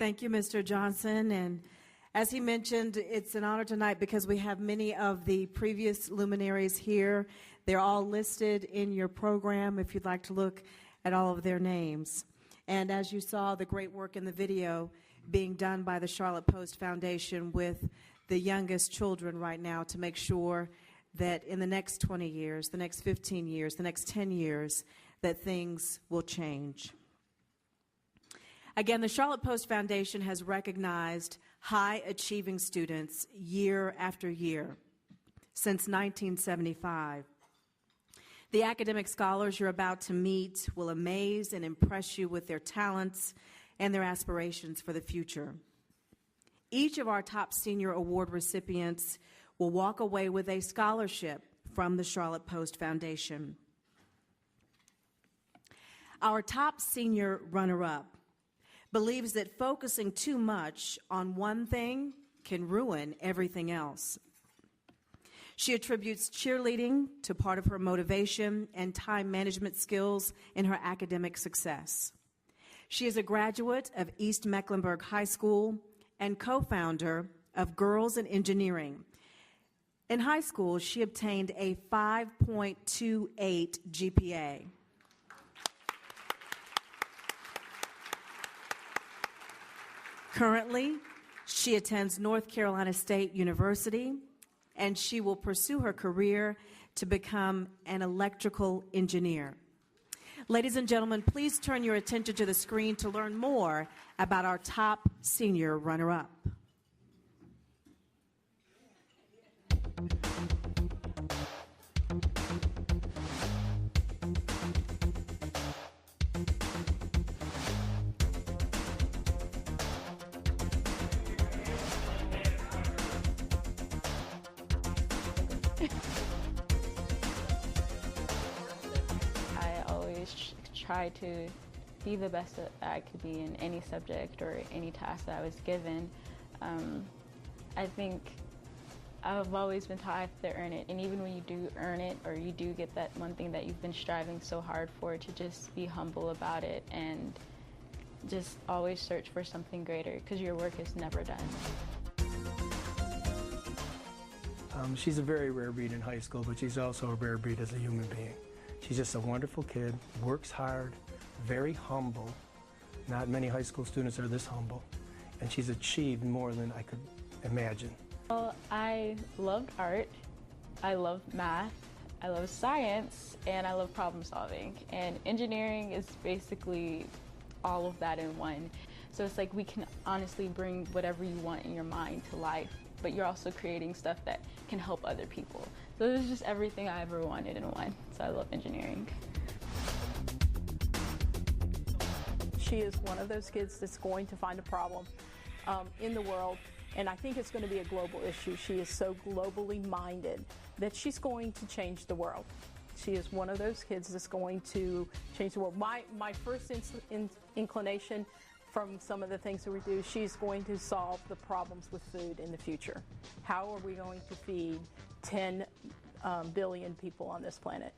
Thank you, Mr. Johnson. And as he mentioned, it's an honor tonight because we have many of the previous luminaries here. They're all listed in your program if you'd like to look at all of their names. And as you saw, the great work in the video being done by the Charlotte Post Foundation with the youngest children right now to make sure that in the next 20 years, the next 15 years, the next 10 years, that things will change. Again, the Charlotte Post Foundation has recognized high-achieving students year after year since 1975. The academic scholars you're about to meet will amaze and impress you with their talents and their aspirations for the future. Each of our top senior award recipients will walk away with a scholarship from the Charlotte Post Foundation. Our top senior runner-up believes that focusing too much on one thing can ruin everything else. She attributes cheerleading to part of her motivation and time management skills in her academic success. She is a graduate of East Mecklenburg High School and co-founder of Girls in Engineering. In high school, she obtained a 5.28 GPA. Currently, she attends North Carolina State University, and she will pursue her career to become an electrical engineer. Ladies and gentlemen, please turn your attention to the screen to learn more about our top senior runner-up. Try to be the best that I could be in any subject or any task that I was given. I think I've always been taught I have to earn it, and even when you do earn it or you do get that one thing that you've been striving so hard for, to just be humble about it and just always search for something greater, because your work is never done. She's a very rare breed in high school, but she's also a rare breed as a human being. She's just a wonderful kid, works hard, very humble. Not many high school students are this humble, and she's achieved more than I could imagine. Well, I loved art, I love math, I love science, and I love problem solving. And engineering is basically all of that in one. So it's like we can honestly bring whatever you want in your mind to life, but you're also creating stuff that can help other people. So this is just everything I ever wanted in one. So I love engineering. She is one of those kids that's going to find a problem in the world, and I think it's going to be a global issue. She is so globally minded that she's going to change the world. She is one of those kids that's going to change the world. My first inclination from some of the things that we do, she's going to solve the problems with food in the future. How are we going to feed 10 billion people on this planet?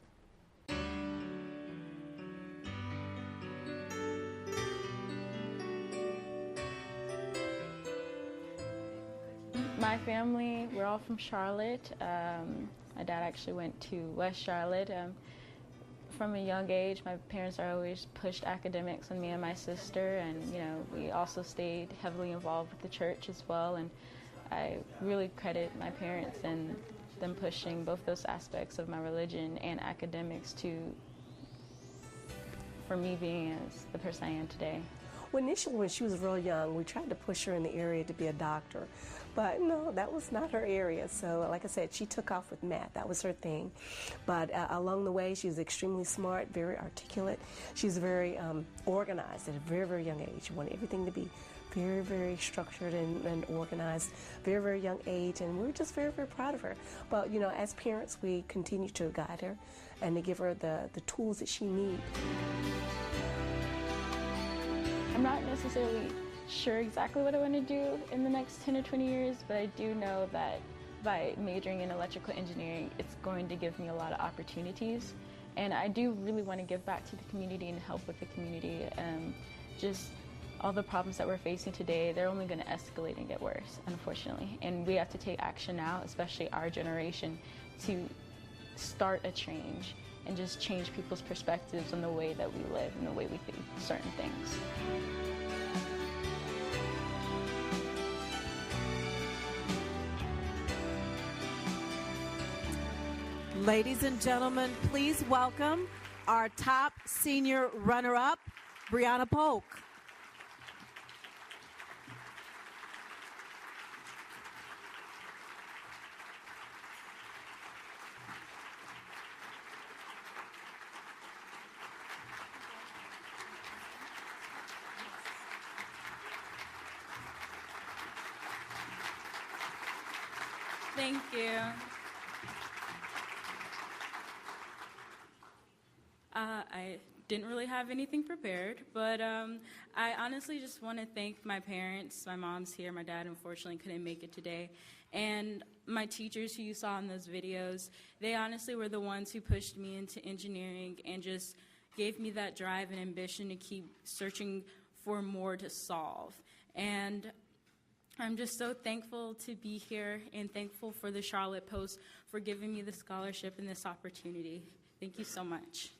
My family, we're all from Charlotte. My dad actually went to West Charlotte. From a young age, my parents are always pushed academics on me and my sister, and we also stayed heavily involved with the church as well. And I really credit my parents and them pushing both those aspects of my religion and academics for me being as the person I am today. Well, initially, when she was real young, we tried to push her in the area to be a doctor. But no, that was not her area. So like I said, she took off with math. That was her thing. But along the way, she was extremely smart, very articulate. She was very organized at a very, very young age. She wanted everything to be very, very structured and organized, very, very young age. And we were just very, very proud of her. But, as parents, we continue to guide her and to give her the tools that she needs. I'm not necessarily sure exactly what I want to do in the next 10 or 20 years, but I do know that by majoring in electrical engineering, it's going to give me a lot of opportunities. And I do really want to give back to the community and help with the community. Just all the problems that we're facing today, they're only going to escalate and get worse, unfortunately. And we have to take action now, especially our generation, to start a change and just change people's perspectives on the way that we live and the way we think certain things. Ladies and gentlemen, please welcome our top senior runner-up, Brianna Polk. Thank you. I didn't really have anything prepared, but I honestly just want to thank my parents. My mom's here. My dad, unfortunately, couldn't make it today. And my teachers who you saw in those videos, they honestly were the ones who pushed me into engineering and just gave me that drive and ambition to keep searching for more to solve. And I'm just so thankful to be here and thankful for the Charlotte Post for giving me the scholarship and this opportunity. Thank you so much.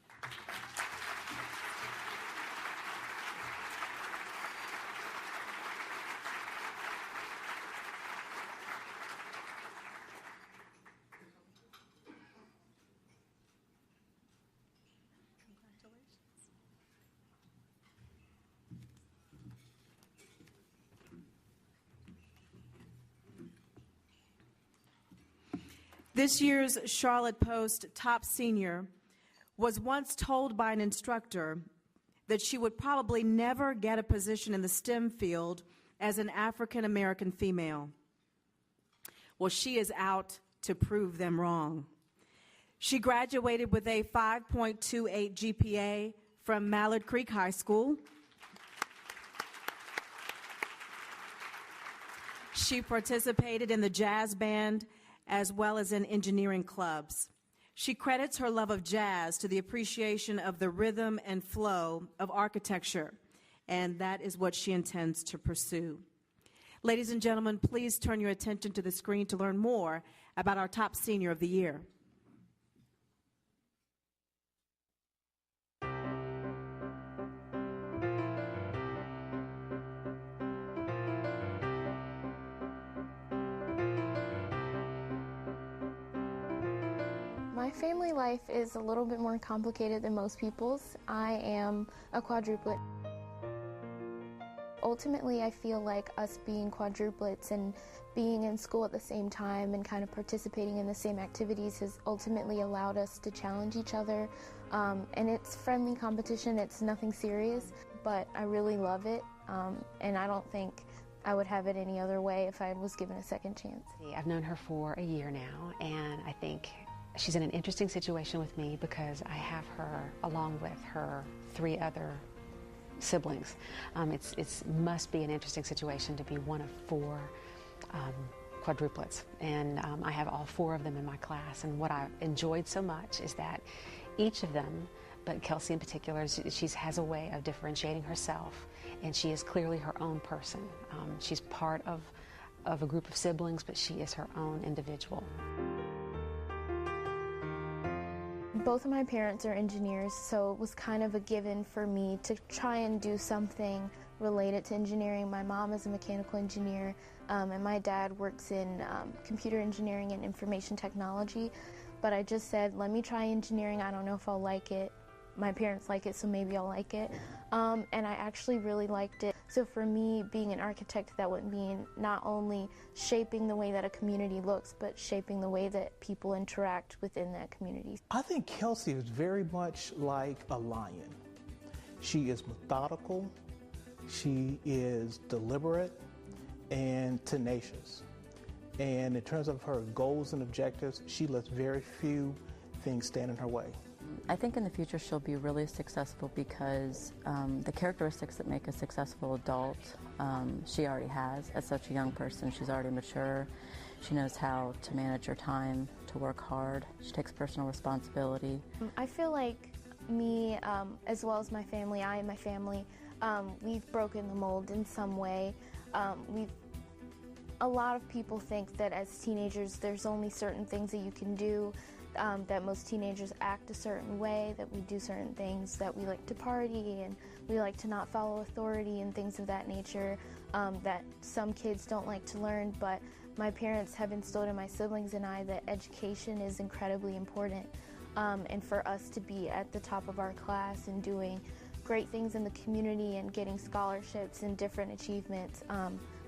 This year's Charlotte Post top senior was once told by an instructor that she would probably never get a position in the STEM field as an African American female. Well, she is out to prove them wrong. She graduated with a 5.28 GPA from Mallard Creek High School. She participated in the jazz band as well as in engineering clubs. She credits her love of jazz to the appreciation of the rhythm and flow of architecture, and that is what she intends to pursue. Ladies and gentlemen, please turn your attention to the screen to learn more about our top senior of the year. My family life is a little bit more complicated than most people's. I am a quadruplet. Ultimately, I feel like us being quadruplets and being in school at the same time and kind of participating in the same activities has ultimately allowed us to challenge each other. And it's friendly competition, it's nothing serious, but I really love it. And I don't think I would have it any other way if I was given a second chance. I've known her for a year now, and I think she's in an interesting situation with me because I have her along with her 3 other siblings. It must be an interesting situation to be one of 4 quadruplets, and I have all 4 of them in my class. And what I enjoyed so much is that each of them, but Kelsey in particular, she has a way of differentiating herself, and she is clearly her own person. She's part of a group of siblings, but she is her own individual. Both of my parents are engineers, so it was kind of a given for me to try and do something related to engineering. My mom is a mechanical engineer, and my dad works in computer engineering and information technology. But I just said, let me try engineering. I don't know if I'll like it. My parents like it, so maybe I'll like it. And I actually really liked it. So for me, being an architect, that would mean not only shaping the way that a community looks, but shaping the way that people interact within that community. I think Kelsey is very much like a lion. She is methodical, she is deliberate, and tenacious. And in terms of her goals and objectives, she lets very few things stand in her way. I think in the future she'll be really successful because the characteristics that make a successful adult, she already has. As such a young person, she's already mature. She knows how to manage her time, to work hard. She takes personal responsibility. I feel like me, as well as my family, I and my family, we've broken the mold in some way. A lot of people think that as teenagers there's only certain things that you can do, that most teenagers act a certain way, that we do certain things, that we like to party and we like to not follow authority and things of that nature, that some kids don't like to learn. But my parents have instilled in my siblings and I that education is incredibly important, and for us to be at the top of our class and doing great things in the community and getting scholarships and different achievements,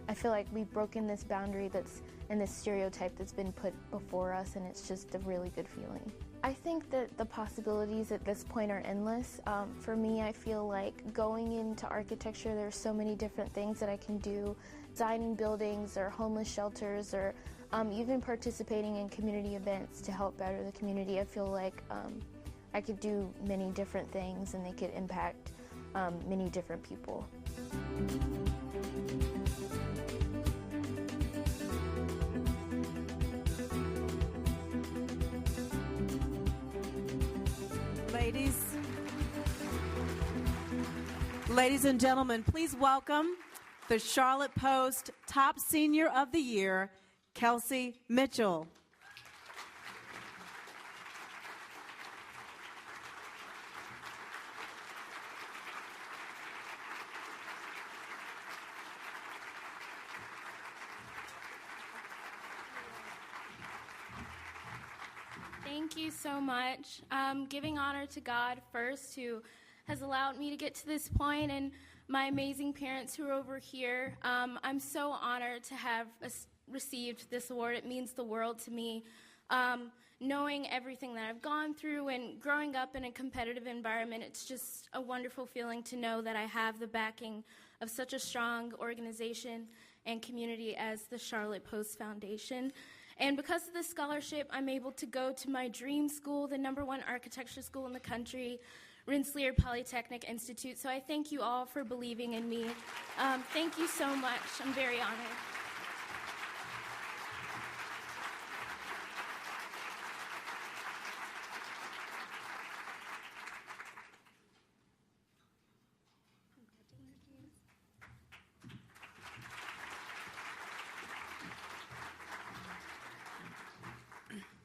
I feel like we've broken this boundary that's and this stereotype that's been put before us, and it's just a really good feeling. I think that the possibilities at this point are endless. For me, I feel like going into architecture, there's so many different things that I can do, designing buildings or homeless shelters, or even participating in community events to help better the community. I feel like I could do many different things and they could impact many different people. Ladies and gentlemen, please welcome the Charlotte Post Top Senior of the Year, Kelsey Mitchell. Thank you so much. Giving honor to God first, who has allowed me to get to this point, and my amazing parents who are over here. I'm so honored to have received this award. It means the world to me. Knowing everything that I've gone through and growing up in a competitive environment, it's just a wonderful feeling to know that I have the backing of such a strong organization and community as the Charlotte Post Foundation. And because of this scholarship, I'm able to go to my dream school, the #1 architecture school in the country, Rensselaer Polytechnic Institute. So I thank you all for believing in me. Thank you so much. I'm very honored.